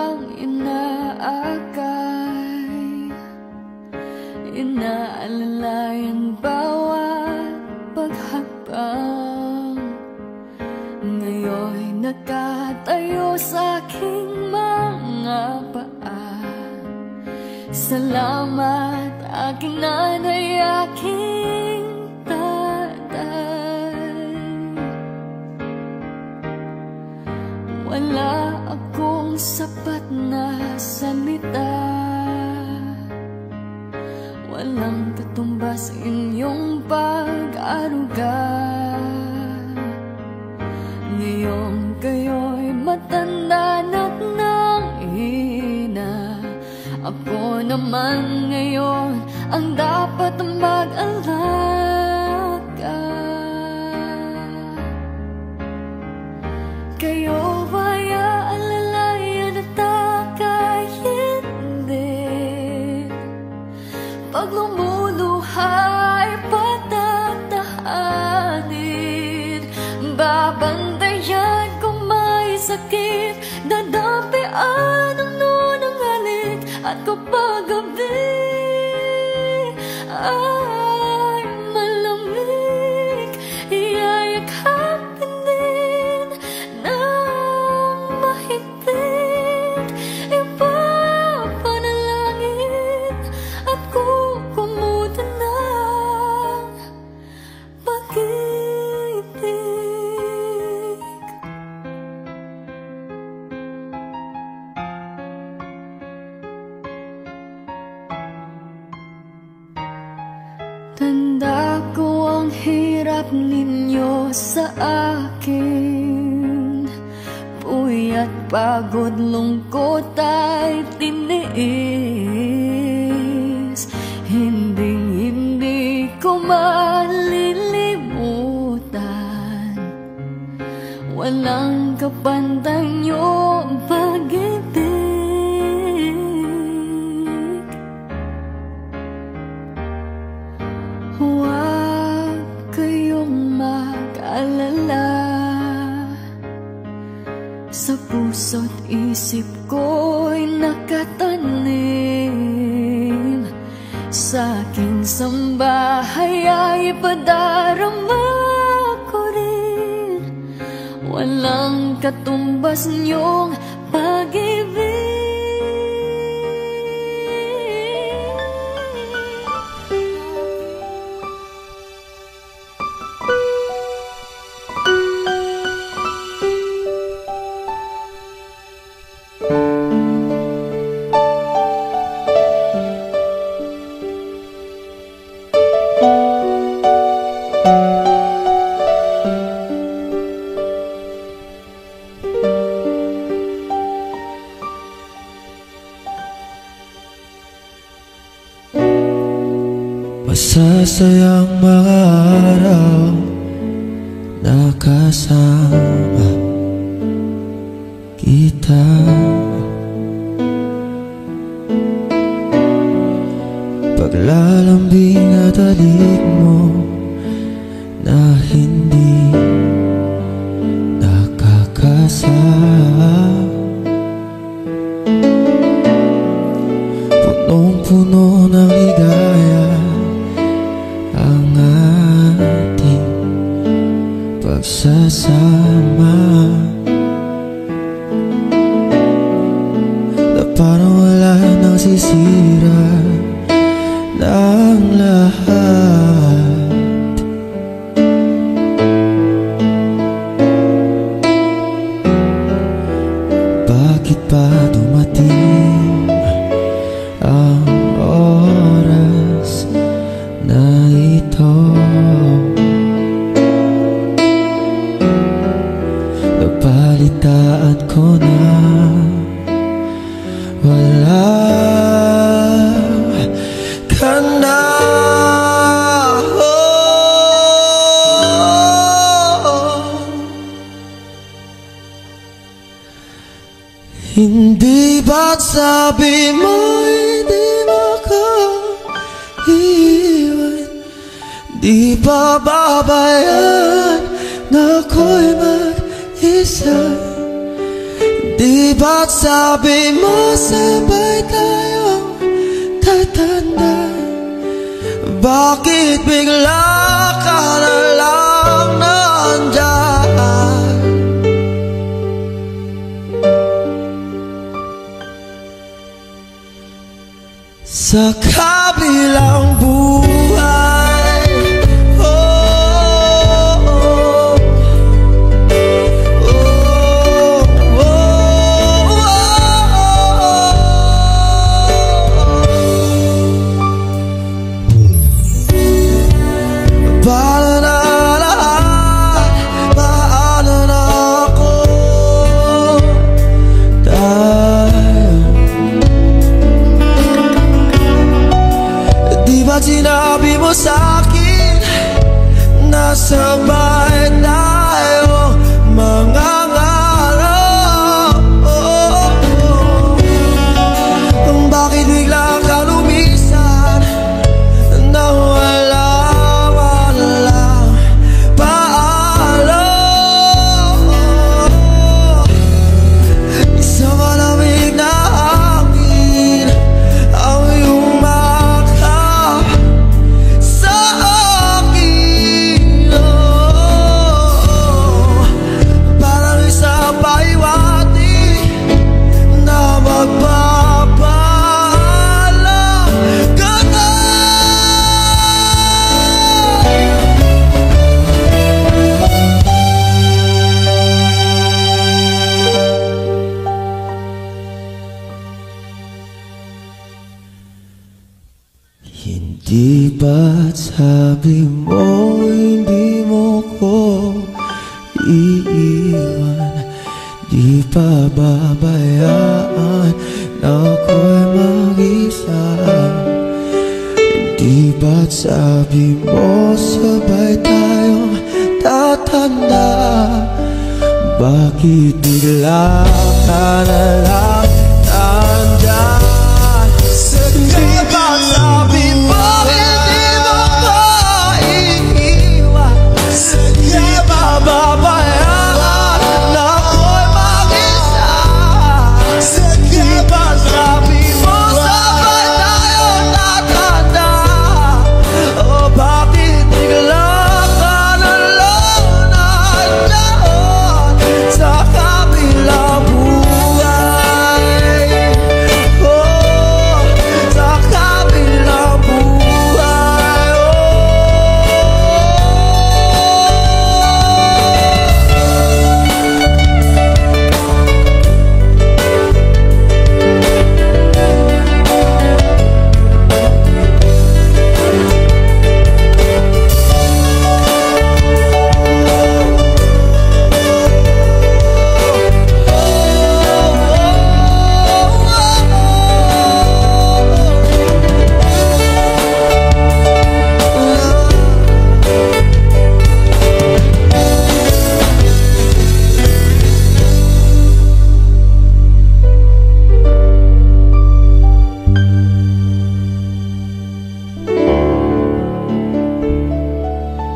bang inaakay, inaalalayan bawat paghakbang. Ngayon'y nakatayo sa aking mga paa. Salamat aking nanay, aking tatay. Wala akong sapat na salita, walang katumbas inyong pag-aruga. Ngayong kayo'y matanda na't nanghina, ako naman ngayon ang dapat mag-alaga. Kayo ba'y aalalayan at aka'y hindi? Pag lumuluhay patatahanin, babantayan kung may sakit, dadampian ang nunang halik. At kapag gabi ay malamig, iyayakapin din ng mahigpit. Ipapanalangin at kukumutan ng pag-ibig. Tanda ko ang hirap ninyo sa akin, puyat, pagod, lungkot ay tiniis. Hindi ko malilimutan, walang kapantay niyong pag-ibig. Huwag kayong mag-alala, sa puso't isip ko'y nakatanim. Sa aking sambahay ay ipadarama ko rin, walang katumbas niyong pag-ibig. Masasayang mga araw na kasama kita. Paglalambing at halik mo na hindi nakakasama, punong-puno ng ligaya ang ating pagsasama, na parang wala nang sisira ng lahat. Bakit pa dumating ang oras na ito? Napalitaan ko na wala ka na. Hindi ba't sabi mo hindi makaiwan? Di ba babayaan na ako'y mag-isa? Di ba't sabi mo sabay tayong tatanda? Bakit bigla ka na lang nandyan? Sa kabilang buhay, paano na lahat, paano na ako tayo? Di ba't sinabi mo sa'kin na sabay tayo mangangarap? Bakit bigla ka lumisan na walang paalam? Isang malamig na hangin ang iyong makap sa akin, parang isang pahiwati na magpapaalam ka na. Hindi ba't sabi mo hindi mo ko iiwan? Di pa babayaan na ako'y mag-isa? Di ba't sabi mo sabay tayong tatanda? Bakit bigla ka na lang nandyan? Di ba't sabi mo hindi mo ko iiwan? Di ba babayaan na ako'y mag-isa? Di ba't sabi mo sabay tayong tatanda? O bakit bigla ka na lang nandyan sa kabilang buhay? Sa kabilang buhay,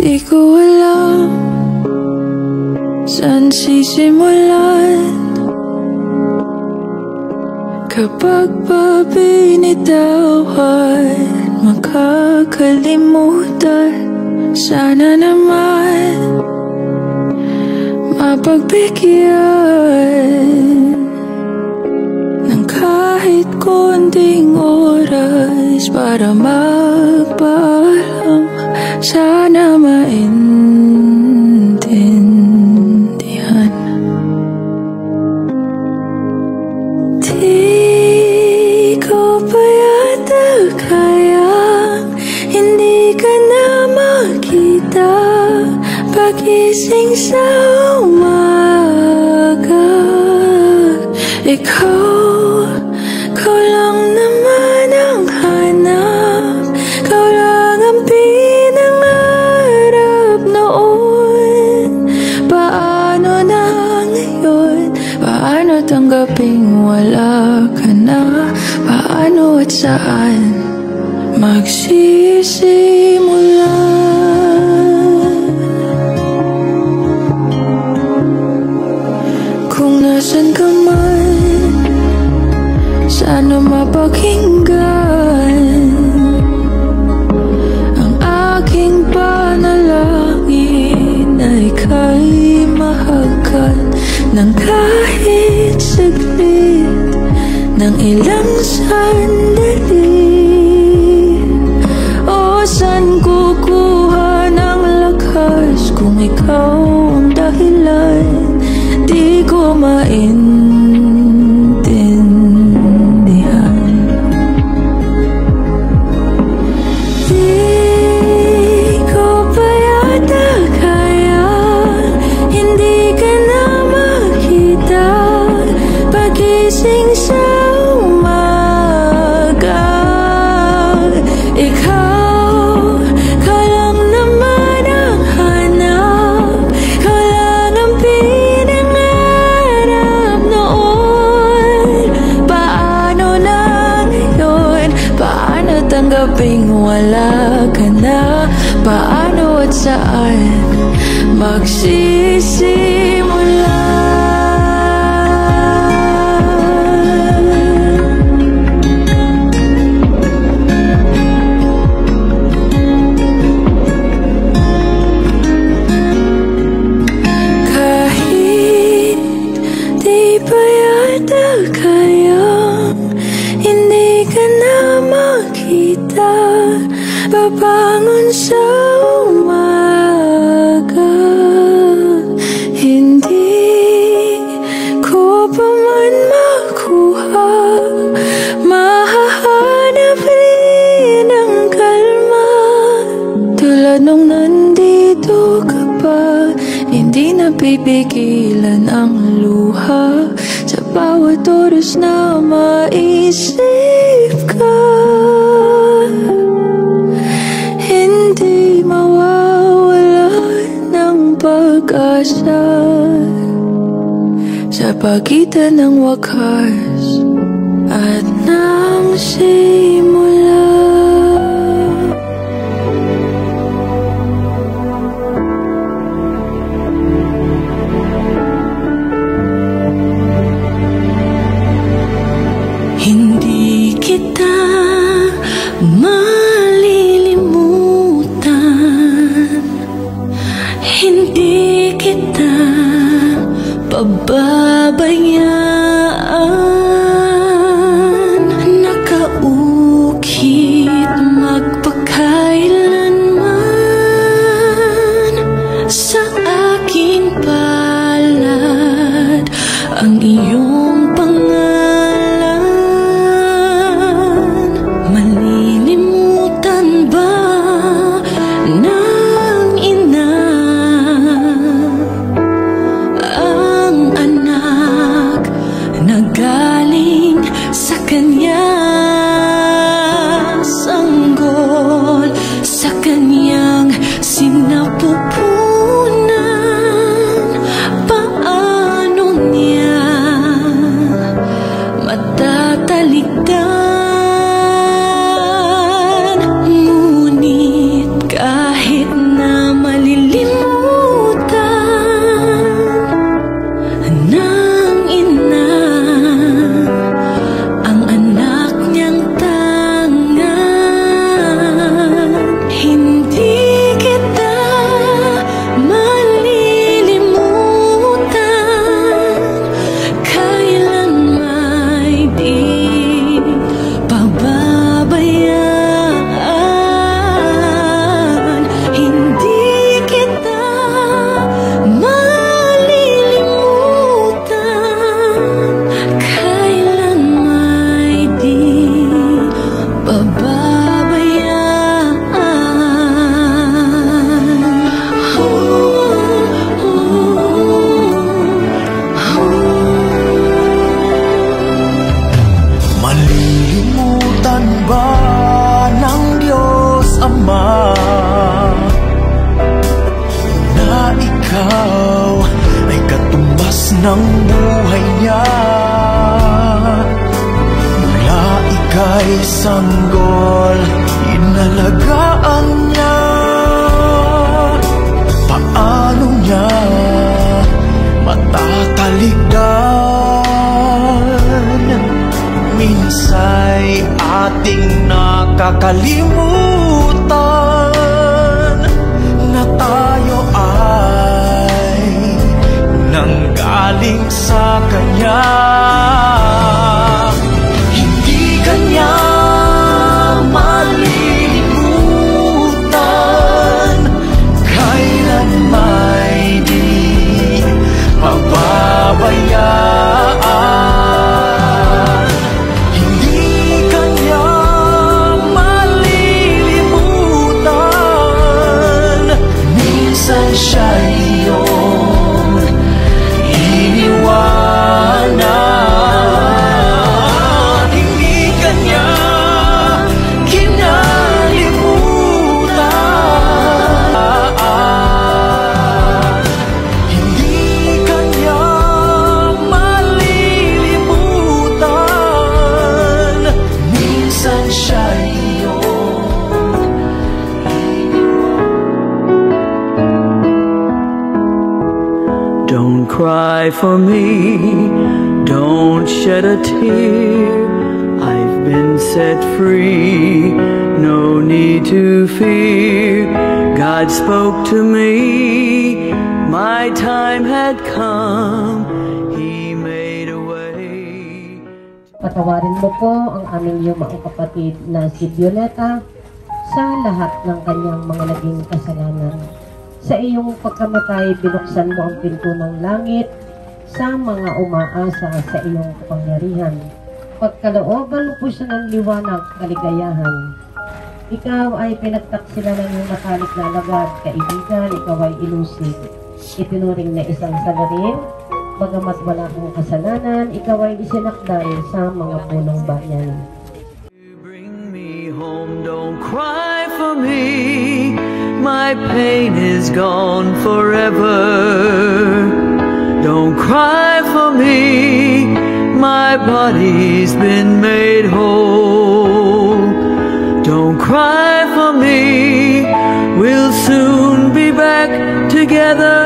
di ko alam saan sisimulan kapag pa binitawan, makakalimutan. Sana naman mapagbigyan ng kahit konting oras para magpaalam. Sana maintindihan. Di ko pa yata kayang hindi ka na makita pagising sa umaga. Ikaw lang naman ang hanap, ikaw lang ang pinangarap noon. Paano na ngayon? Paano tanggaping wala ka na? Paano at saan magsisimula? Kung nasan ka man, sana mapakinggan ang aking panalangin na ika'y mahagkan ng kahit saglit ng ilang sandali. O saan kukuha ng lakas kung ikaw ang dahilan? Di ko maintindihan. Di ko pa yata kaya, hindi ka na makita pagising sa umaga. Ikaw, ka lang naman ang hanap, ka lang ang pinangarap noon. Paano na ngayon? Paano tanggaping wala ka na? Paano at saan magsisimula? Babangon sa umaga, hindi ko pa man makuha, mahahanap rin ang kalma. Tulad nung nandito ka pa, hindi napipigilan ang luha. Sa bawat oras na maisip ka, hindi mawawala ng pag-asa sa pagitan ng wakas at ng simula. Hindi kita hindi kita pababayaan. Nakaukit magpakailanman sa aking palad ang iyong pangalan. Malilimutan ba ng ina galing sa kanya, sanggol sa kanyang sinapupunan? Paano niya matatalikdan? Ngunit kahit na malilimutan ng ina ang anak niyang tangan, hindi kita malilimutan. Kailan may di pababayaan, hindi kita malilimutan. Kailan may di pababayaan. Malilimutan ba ng Diyos Ama na ikaw ay katumbas ng buhay niya? Mula ika'y sanggol, inalagaan niya. Paano niya matatalikdan? minsa'y ating nakakalimutan na tayo ay nanggaling sa Kanya. Hindi Kanya malilimutan, kailan may di pababayaan. Hindi Kanya malilimutan, minsan siya'y iyong iniwanan. Hindi Kanya kinalimutan, hindi Kanya malilimutan, minsan siya'y iyong iniwanan. Don't cry for me, don't shed a tear. I've been set free, no need to fear. God spoke to me, my time had come, He made a way. Patawarin mo po ang aming yumaong kapatid na si Violeta sa lahat ng kanyang mga naging kasalanan. Sa iyong pagkamatay, binuksan mo ang pinto ng langit sa mga umaasa sa iyong kapangyarihan. Pagkalooban mo po siya ng liwanag, kaligayahan. Ikaw ay pinagtaksila ng iyong matalik na alagad, kaibigan, ikaw ay ilusig. Itinuring na isang salarin, bagamat wala mong kasalanan, ikaw ay isinakdal sa mga punong bayan. Bring me home, don't cry for me, my pain is gone forever. Don't cry for me, my body's been made whole. Don't cry for me, we'll soon be back together.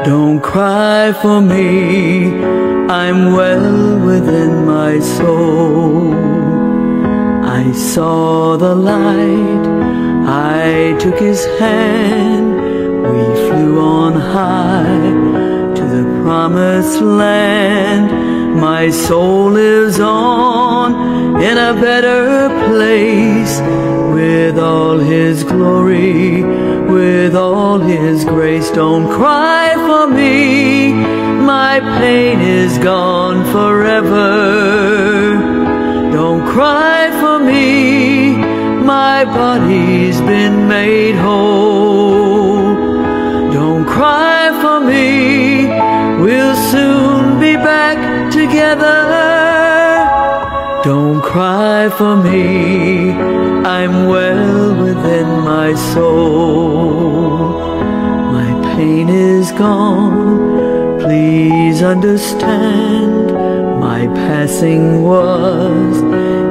Don't cry for me, I'm well within my soul. I saw the light, I took His hand, we flew on high to the promised land. My soul lives on in a better place, with all His glory, with all His grace. Don't cry for me, my pain is gone forever. Don't cry for me, my body's been made whole. Don't cry for me, we'll soon be back together. Don't cry for me, I'm well within my soul. My pain is gone, please understand. My passing was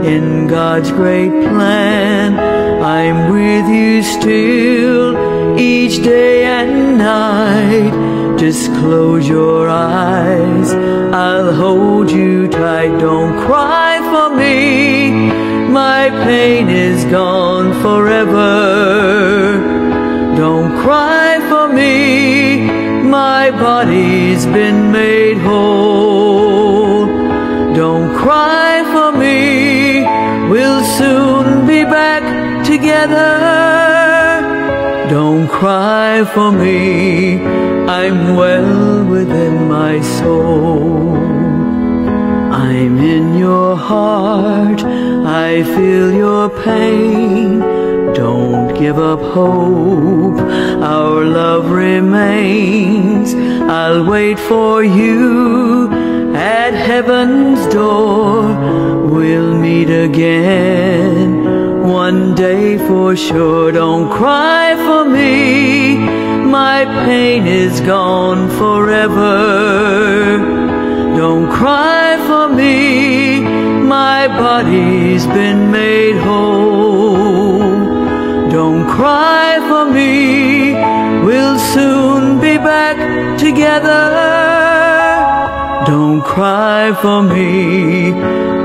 in God's great plan. I'm with you still, each day and night. Just close your eyes, I'll hold you tight. Don't cry for me, my pain is gone forever. Don't cry for me, my body's been made whole. Don't cry for me, we'll soon be back together. Don't cry for me, I'm well within my soul. I'm in your heart, I feel your pain. Don't give up hope, our love remains. I'll wait for you at heaven's door. We'll meet again one day for sure. Don't cry for me, my pain is gone forever. Don't cry for me, my body's been made whole. Don't cry for me, we'll soon be back together. Don't cry for me,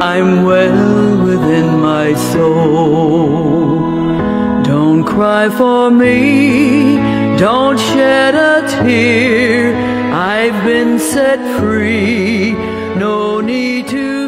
I'm well within my soul. Don't cry for me, don't shed a tear. I've been set free, no need to